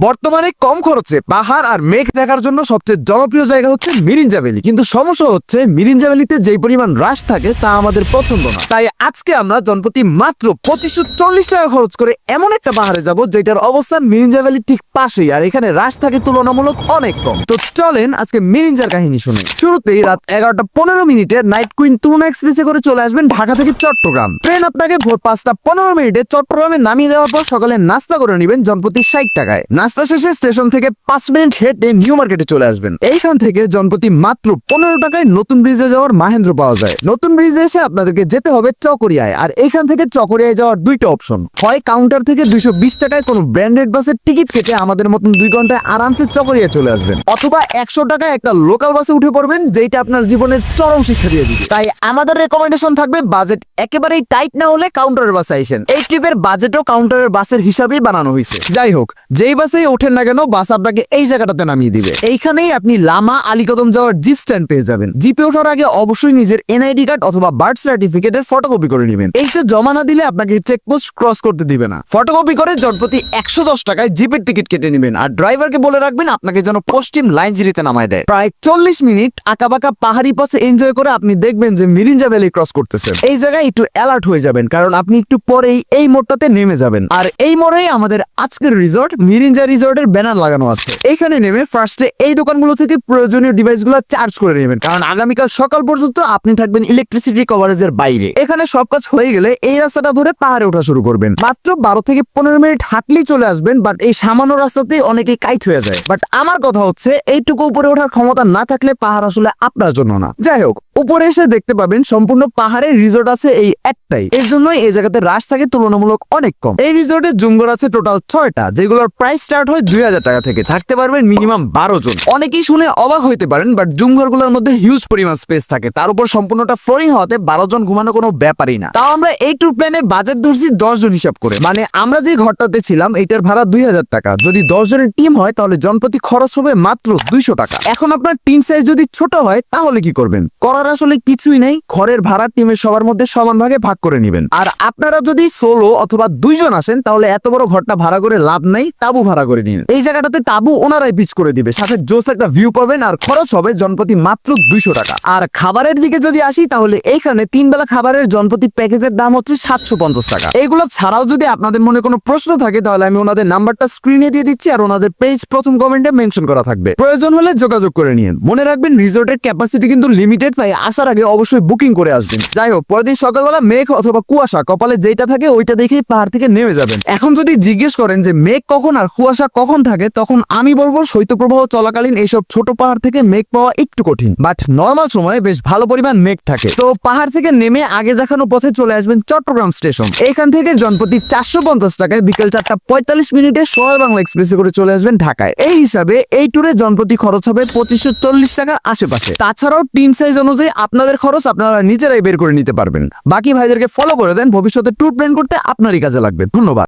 বর্তমানে কম খরচে পাহাড় আর মেঘ দেখার জন্য সবচেয়ে জনপ্রিয় জায়গা হচ্ছে মিরিঞ্জা ভ্যালি, কিন্তু সমস্যা হচ্ছে মিরিঞ্জা ভ্যালিতে যেই পরিমাণ রাশ থাকে তা আমাদের পছন্দ না। তাই আজকে আমরা জনপ্রতি মাত্র 2540 টাকা খরচ করে এমন একটা পাহাড়ে যাব যেটার অবস্থান মিরিঞ্জা ভ্যালির ঠিক পাশেই, আর এখানে রাশ থাকে তুলনামূলক অনেক কম। তো চলেন আজকে মিরিঞ্জার কাহিনী শুনি। শুরুতেই রাত 11:15 নাইট কুইন তুলনা এক্সপ্রেসে করে চলে আসবেন ঢাকা থেকে চট্টগ্রাম। ট্রেন আপনাকে ভোর 5:15 চট্টগ্রামে নামিয়ে দেওয়ার পর সকালে নাস্তা করে নেবেন জনপ্রতি 60 টাকায়। নাস্তা শেষে স্টেশন থেকে 5 মিনিট হেঁটে নিউ মার্কেটে চলে আসবেন। এইখান থেকে জনপ্রতি মাত্র 15 টাকায় নতুন ব্রিজে যাওয়ার মাহেন্দ্র পাওয়া যায়। নতুন ব্রিজে এসে আপনাদেরকে যেতে হবে চকরিয়ায়, আর এইখান থেকে চকরিয়ায় যাওয়ার দুইটা অপশন, হয় কাউন্টার থেকে 220 টাকায় কোনো ব্র্যান্ডেড বাসের টিকিট কেটে আমাদের মতন 2 ঘন্টায় আরামসে চকরিয়া চলে আসবেন, অথবা 100 টাকায় একটা লোকাল বাসে উঠে পড়বেন, যেটা আপনার জীবনের চরম শিক্ষা দিয়ে দিবে। তাই আমাদের রেকমেন্ডেশন থাকবে বাজেট একেবারেই টাইট না হলে কাউন্টারের বাসে আইসেন। এই ট্রিপের বাজেটও কাউন্টারের বাসের হিসাবেই বানানো হয়েছে। যাই হোক, যেই বাসেই ওঠেন না কেন বাস আপনাকে এই জায়গাটাতে নামিয়ে দিবে। এইখানেই আপনি লামা আলীকদম যাওয়ার জিপ স্ট্যান্ড পেয়ে যাবেন। জিপে ওঠার আগে অবশ্যই নিজের এনআইডি কার্ড অথবা বার্থ সার্টিফিকেটের ফটোকপি করে নেবেন। এইটা জমা না দিলে আপনাকে চেকপোস্ট ক্রস করতে দিবে না। ফটোকপি করে জনপ্রতি 110 টাকায় জিপের টিকিট কেটে নেবেন, আর ড্রাইভারকে বলে রাখবেন আপনাকে যেন পশ্চিম লাইনজিরিতে নামায় দেয়। প্রায় 40 মিনিট আঁকাবাঁকা পাহাড়ি পথে এনজয় করে আপনি দেখবেন যে মিরিঞ্জা ভ্যালি ক্রস করতেছেন। এই জায়গায় একটু অ্যালার্ট হয়ে যাবেন, কারণ আপনি একটু পরেই এই মোড়টাতে নেমে যাবেন। আর এই মোড়েই আমাদের আজকের রিসর্ট মিরিঞ্জা রিসর্টের ব্যানার লাগানো আছে। এখানে নেমে ফার্স্টে এই দোকানগুলো থেকে প্রয়োজনীয় ডিভাইসগুলো চার্জ করে নেবেন, কারণ আগামীকাল সকাল পর্যন্ত আপনি থাকবেন ইলেকট্রিসিটি কভারেজের বাইরে। এখানে সব কাজ হয়ে গেলে এই রাস্তাটা ধরে পাহাড়ে ওঠা শুরু করবেন। মাত্র 12 থেকে 15 মিনিট হাঁটলেই চলে আসবেন, বাট এই সামান্য রাস্তাতেই অনেকেই কাইট হয়ে যায়। বাট আমার কথা হচ্ছে এইটুকু উপরে ওঠার ক্ষমতা না থাকলে পাহাড় আসলে আপনার জন্য না। যাই হোক, উপরে এসে দেখতে পাবেন সম্পূর্ণ পাহাড়ের রিসোর্ট আছে এই একটাই। এর জন্যই এই জায়গাতে রাশ থাকে তুলনামূলক অনেক কম। এই রিসোর্টে জুমঘর আছে টোটাল 6টা, যেগুলোর প্রাইস স্টার্ট হয় 2000 টাকা থেকে। থাকতে পারবেন মিনিমাম 12 জন। অনেকেই শুনে অবাক হইতে পারেন, বাট জুমঘরগুলোর মধ্যে হিউজ পরিমাণ স্পেস থাকে, তার উপর সম্পূর্ণটা ফ্লোরিং হওয়াতে 12 জন ঘুমানো কোনো ব্যাপারই না। তাও আমরা এই ট্যুর প্ল্যানে বাজেট ধরছি 10 জন হিসাব করে। মানে আমরা যে ঘরটাতে ছিলাম এটার ভাড়া 2000 টাকা। যদি 10 জনের টিম হয় তাহলে জনপ্রতি খরচ হবে মাত্র 200 টাকা। এখন আপনার টিম সাইজ যদি ছোট হয় তাহলে কি করবেন? করার আসলে কিছুই নাই, ঘরের ভাড়া টিমের সবার মধ্যে সমান ভাগে ভাগ করে নেবেন। আর আপনারা যদি সোলো অথবা 2 জন আসেন তাহলে এত বড় ঘরটা ভাড়া করে লাভ নাই, তাবু ভাড়া করে নিন। এই জায়গাটাতে তাবু ওনারাই পিচ করে দিবে, সাথে জোস একটা ভিউ পাবেন, আর খরচ হবে জনপ্রতি মাত্র 200 টাকা। আর খাবারের দিকে যদি আসি তাহলে এইখানে 3 বেলা খাবারের জনপ্রতি প্যাকেজের দাম হচ্ছে 750 টাকা। এইগুলো ছাড়াও যদি আপনাদের মনে কোনো প্রশ্ন থাকে তাহলে আমি ওনাদের নাম্বারটা স্ক্রিনে দিয়ে দিচ্ছি, আর ওনাদের পেজ প্রথম কমেন্টে মেনশন করা থাকবে। প্রয়োজন হলে যোগাযোগ করে নিন। মনে রাখবেন রিসোর্টের ক্যাপাসিটি কিন্তু লিমিটেড, তাই আসার আগে অবশ্যই বুকিং করে আসবেন। যাই হোক, পরের দিন সকালবেলা মেঘ অথবা কুয়াশা কপালে যেটা থাকে ওইটা দেখেই পাহাড় থেকে নেমে যাবেন। এখন যদি জিজ্ঞেস করেন যে মেঘ কখন আর কুয়াশা কখন থাকে, তখন আমি বলবো শৈত্যপ্রবাহ চলাকালীন এইসব ছোট পাহাড় থেকে মেঘ পাওয়া একটু কঠিন, বাট নর্মাল সময়ে বেশ ভালো পরিমাণ মেঘ থাকে। তো পাহাড় থেকে নেমে আগে দেখানো পথে চলে আসবেন চট্টগ্রাম স্টেশন। এইখান থেকে জনপ্রতি 450 টাকায় বিকেল 4:45 শহর বাংলা এক্সপ্রেসে করে চলে আসবেন ঢাকায়। এই হিসাবে এই ট্যুরে জনপ্রতি খরচ হবে 2540 টাকার আশেপাশে। তাছাড়াও টিম সাইজ অনুযায়ী আপনাদের খরচ আপনারা নিজেরাই বের করে নিতে পারবেন। বাকি ভাইদেরকে ফলো করে দেন, ভবিষ্যতে ট্যুর প্ল্যান করতে আপনারই কাজে লাগবে। ধন্যবাদ।